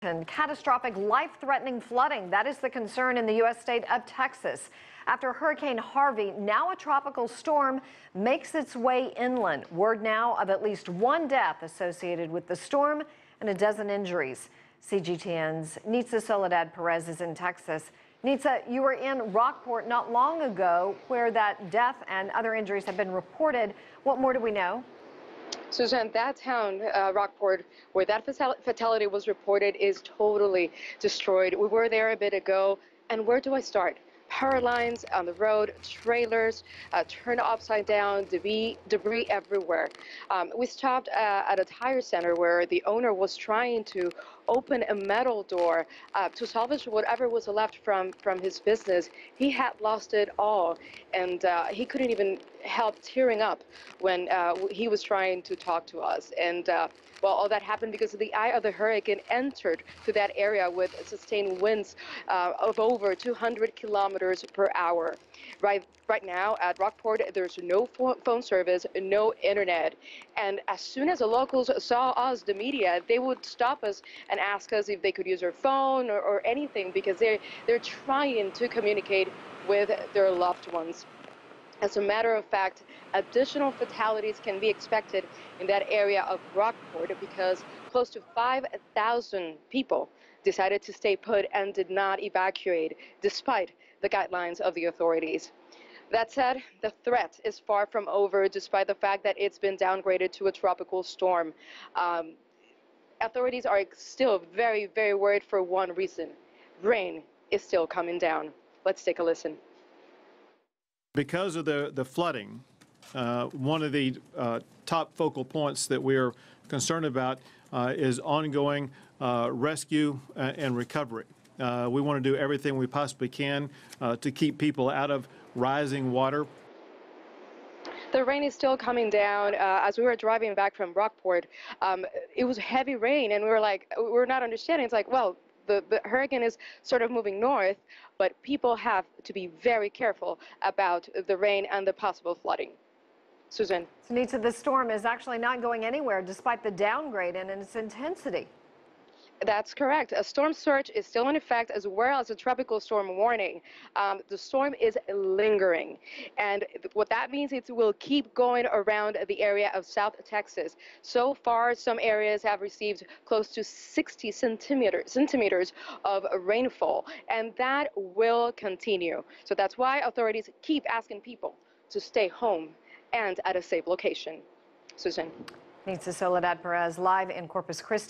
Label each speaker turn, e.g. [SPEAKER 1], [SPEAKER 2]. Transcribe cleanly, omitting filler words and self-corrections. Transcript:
[SPEAKER 1] And catastrophic, life-threatening flooding. That is the concern in the U.S. state of Texas. After Hurricane Harvey, now a tropical storm makes its way inland. Word now of at least one death associated with the storm and a dozen injuries. CGTN's Nitza Soledad Perez is in Texas. Nitza, you were in Rockport not long ago where that death and other injuries have been reported. What more do we know?
[SPEAKER 2] Suzanne, that town, Rockport, where that fatality was reported, is totally destroyed. We were there a bit ago, and where do I start? Power lines on the road, trailers turned upside down, debris everywhere. We stopped at a tire center where the owner was trying to open a metal door to salvage whatever was left from his business. He had lost it all, and he couldn't even help tearing up when he was trying to talk to us. And well, all that happened because the eye of the hurricane entered to that area with sustained winds of over 200 kilometers per hour. Right now at Rockport, there's no phone service, no internet. And as soon as the locals saw us, the media, they would stop us and ask us if they could use their phone or anything, because they're trying to communicate with their loved ones. As a matter of fact, additional fatalities can be expected in that area of Rockport because close to 5,000 people decided to stay put and did not evacuate despite the guidelines of the authorities. That said, the threat is far from over despite the fact that it's been downgraded to a tropical storm. Authorities are still very, very worried for one reason. Rain is still coming down. Let's take a listen.
[SPEAKER 3] Because of the flooding, one of the top focal points that we're concerned about is ongoing rescue and recovery. We want to do everything we possibly can to keep people out of rising water.
[SPEAKER 2] The rain is still coming down. As we were driving back from Rockport, it was heavy rain, and we were like, we're not understanding. It's like, well, the hurricane is sort of moving north, but people have to be very careful about the rain and the possible flooding. Susan.
[SPEAKER 1] Nitza, the storm is actually not going anywhere despite the downgrade and its intensity.
[SPEAKER 2] That's correct. A storm surge is still in effect, as well as a tropical storm warning. The storm is lingering, and what that means is it will keep going around the area of South Texas. So far, some areas have received close to 60 centimeters of rainfall, and that will continue. So that's why authorities keep asking people to stay home and at a safe location. Susan.
[SPEAKER 1] Nitza Soledad Perez live in Corpus Christi.